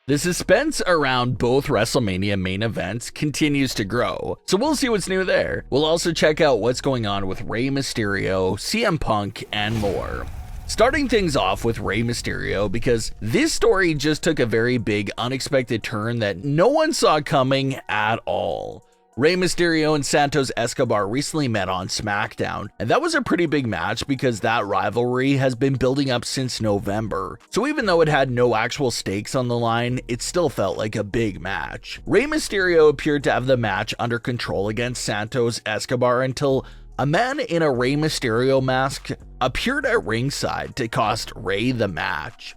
The suspense around both WrestleMania main events continues to grow, so we'll see what's new there. We'll also check out what's going on with Rey Mysterio, CM Punk, and more. Starting things off with Rey Mysterio, because this story just took a very big unexpected turn that no one saw coming at all. Rey Mysterio and Santos Escobar recently met on Smackdown, and that was a pretty big match because that rivalry has been building up since November. So even though it had no actual stakes on the line, it still felt like a big match. Rey Mysterio appeared to have the match under control against Santos Escobar until a man in a Rey Mysterio mask appeared at ringside to cost Rey the match.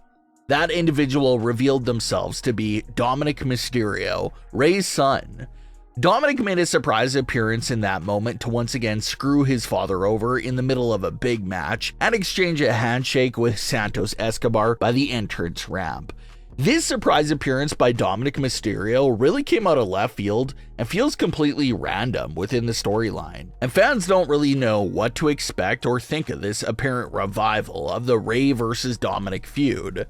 That individual revealed themselves to be Dominik Mysterio, Rey's son. Dominik made a surprise appearance in that moment to once again screw his father over in the middle of a big match and exchange a handshake with Santos Escobar by the entrance ramp. This surprise appearance by Dominik Mysterio really came out of left field and feels completely random within the storyline, and fans don't really know what to expect or think of this apparent revival of the Rey versus Dominik feud.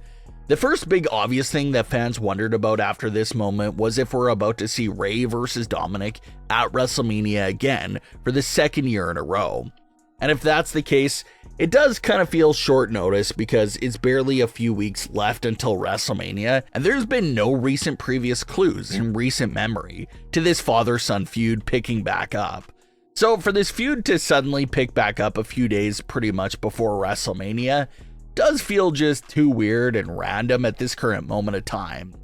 The first big obvious thing that fans wondered about after this moment was if we're about to see Rey versus Dominik at WrestleMania again for the second year in a row. And if that's the case, it does kind of feel short notice because it's barely a few weeks left until WrestleMania, and there's been no recent previous clues in recent memory to this father-son feud picking back up. So for this feud to suddenly pick back up a few days pretty much before WrestleMania does feel just too weird and random at this current moment of time.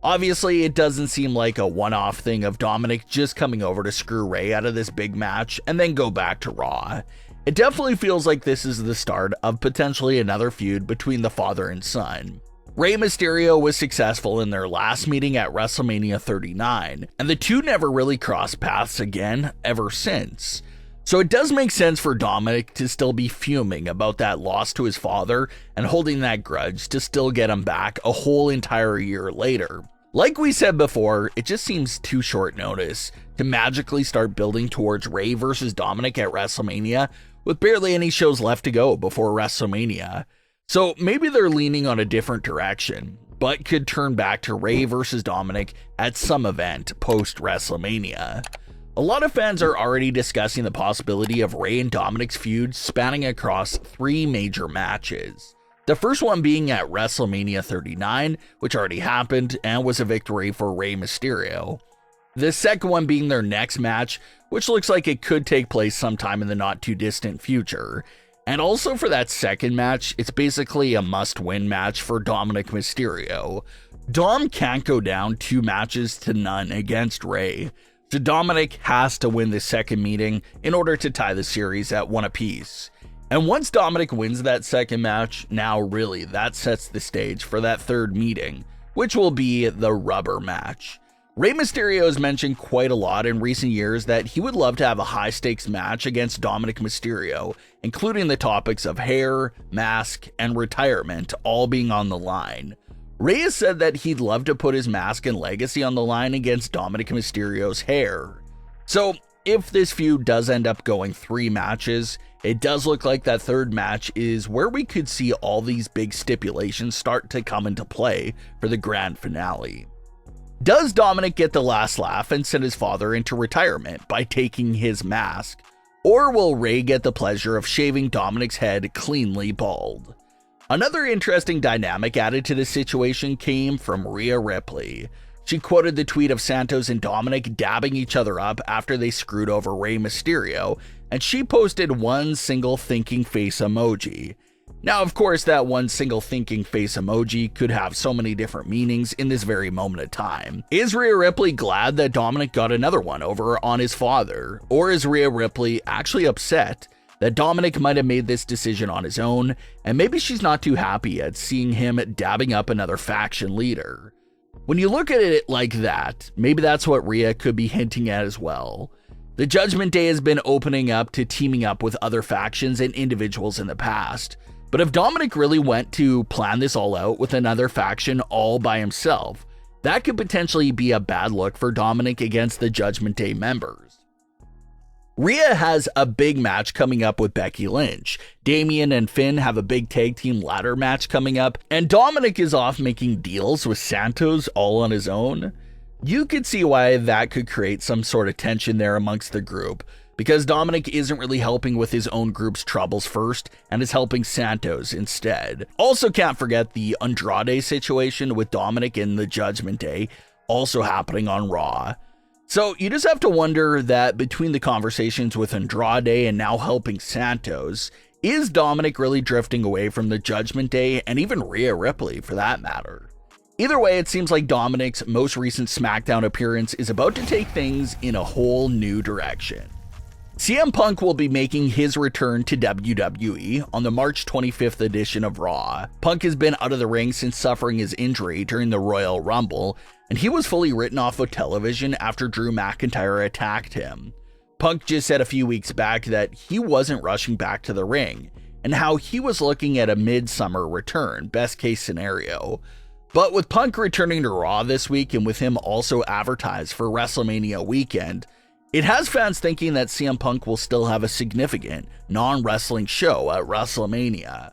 Obviously, it doesn't seem like a one-off thing of Dominik just coming over to screw Rey out of this big match and then go back to Raw. It definitely feels like this is the start of potentially another feud between the father and son. Rey Mysterio was successful in their last meeting at WrestleMania 39, and the two never really crossed paths again ever since. So it does make sense for Dominik to still be fuming about that loss to his father and holding that grudge to still get him back a whole entire year later. Like we said before, it just seems too short notice to magically start building towards Rey versus Dominik at WrestleMania with barely any shows left to go before WrestleMania. So maybe they're leaning on a different direction, but could turn back to Rey versus Dominik at some event post WrestleMania. A lot of fans are already discussing the possibility of Rey and Dominik's feud spanning across 3 major matches. The first one being at WrestleMania 39, which already happened and was a victory for Rey Mysterio. The second one being their next match, which looks like it could take place sometime in the not too distant future. And also for that second match, it's basically a must-win match for Dominik Mysterio. Dom can't go down 2 matches to none against Rey. So Dominik has to win this second meeting in order to tie the series at 1 apiece. And once Dominik wins that second match, now really that sets the stage for that third meeting, which will be the rubber match. Rey Mysterio has mentioned quite a lot in recent years that he would love to have a high stakes match against Dominik Mysterio, including the topics of hair, mask, and retirement all being on the line. Rey has said that he'd love to put his mask and legacy on the line against Dominik Mysterio's hair. So if this feud does end up going 3 matches, it does look like that third match is where we could see all these big stipulations start to come into play for the grand finale. Does Dominik get the last laugh and send his father into retirement by taking his mask? Or will Rey get the pleasure of shaving Dominik's head cleanly bald? Another interesting dynamic added to this situation came from Rhea Ripley. She quoted the tweet of Santos and Dominik dabbing each other up after they screwed over Rey Mysterio, and she posted one single thinking face emoji. Now, of course, that one single thinking face emoji could have so many different meanings in this very moment of time. Is Rhea Ripley glad that Dominik got another one over on his father? Or is Rhea Ripley actually upset that Dominik might have made this decision on his own, and maybe she's not too happy at seeing him dabbing up another faction leader? When you look at it like that, maybe that's what Rhea could be hinting at as well. The Judgment Day has been opening up to teaming up with other factions and individuals in the past, but if Dominik really went to plan this all out with another faction all by himself, that could potentially be a bad look for Dominik against the Judgment Day members. Rhea has a big match coming up with Becky Lynch. Damian and Finn have a big tag team ladder match coming up, and Dominik is off making deals with Santos all on his own. You could see why that could create some sort of tension there amongst the group, because Dominik isn't really helping with his own group's troubles first and is helping Santos instead. Also, can't forget the Andrade situation with Dominik and the Judgment Day also happening on Raw. So you just have to wonder that between the conversations with Andrade and now helping Santos, is Dominik really drifting away from the Judgment Day and even Rhea Ripley for that matter? Either way, it seems like Dominik's most recent SmackDown appearance is about to take things in a whole new direction. CM Punk will be making his return to WWE on the March 25th edition of Raw. Punk has been out of the ring since suffering his injury during the Royal Rumble, and he was fully written off of television after Drew McIntyre attacked him. Punk just said a few weeks back that he wasn't rushing back to the ring, and how he was looking at a mid-summer return, best case scenario. But with Punk returning to Raw this week and with him also advertised for WrestleMania weekend, it has fans thinking that CM Punk will still have a significant non-wrestling show at WrestleMania.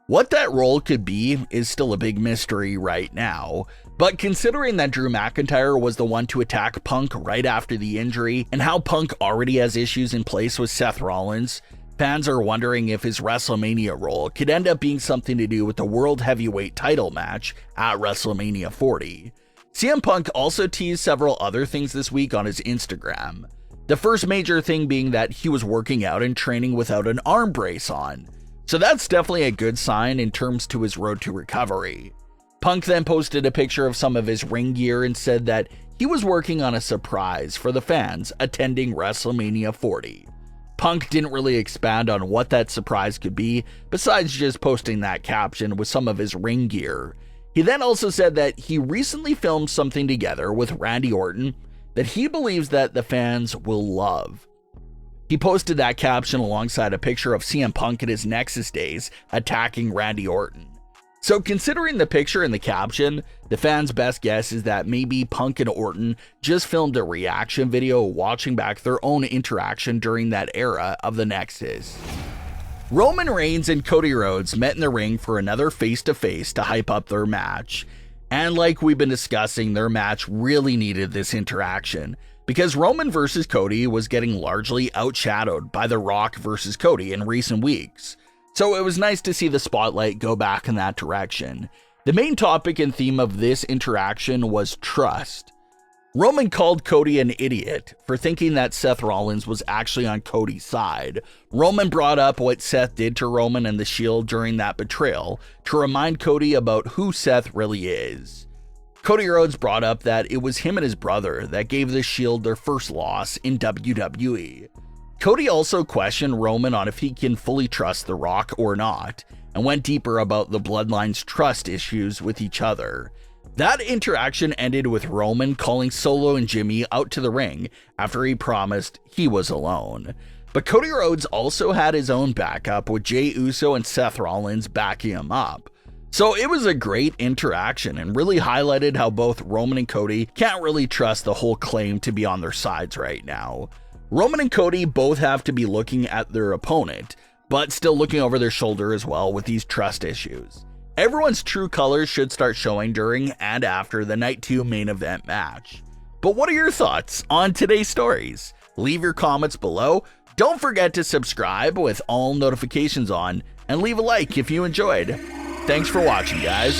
What that role could be is still a big mystery right now, but considering that Drew McIntyre was the one to attack Punk right after the injury, and how Punk already has issues in place with Seth Rollins, fans are wondering if his WrestleMania role could end up being something to do with the World Heavyweight title match at WrestleMania 40. CM Punk also teased several other things this week on his Instagram. The first major thing being that he was working out and training without an arm brace on. So that's definitely a good sign in terms to his road to recovery. Punk then posted a picture of some of his ring gear and said that he was working on a surprise for the fans attending WrestleMania 40. Punk didn't really expand on what that surprise could be, besides just posting that caption with some of his ring gear. He then also said that he recently filmed something together with Randy Orton that he believes that the fans will love. He posted that caption alongside a picture of CM Punk in his Nexus days attacking Randy Orton. So considering the picture and the caption, the fans' best guess is that maybe Punk and Orton just filmed a reaction video watching back their own interaction during that era of the Nexus. Roman Reigns and Cody Rhodes met in the ring for another face-to-face to hype up their match. And like we've been discussing, their match really needed this interaction, because Roman versus Cody was getting largely outshadowed by The Rock versus Cody in recent weeks. So it was nice to see the spotlight go back in that direction. The main topic and theme of this interaction was trust. Roman called Cody an idiot for thinking that Seth Rollins was actually on Cody's side. Roman brought up what Seth did to Roman and the Shield during that betrayal to remind Cody about who Seth really is. Cody Rhodes brought up that it was him and his brother that gave the Shield their first loss in WWE. Cody also questioned Roman on if he can fully trust The Rock or not, and went deeper about the Bloodline's trust issues with each other. That interaction ended with Roman calling Solo and Jimmy out to the ring after he promised he was alone. But Cody Rhodes also had his own backup with Jey Uso and Seth Rollins backing him up. So it was a great interaction and really highlighted how both Roman and Cody can't really trust the whole claim to be on their sides right now. Roman and Cody both have to be looking at their opponent, but still looking over their shoulder as well with these trust issues. Everyone's true colors should start showing during and after the Night 2 main event match. But what are your thoughts on today's stories? Leave your comments below. Don't forget to subscribe with all notifications on, and leave a like if you enjoyed. Thanks for watching, guys.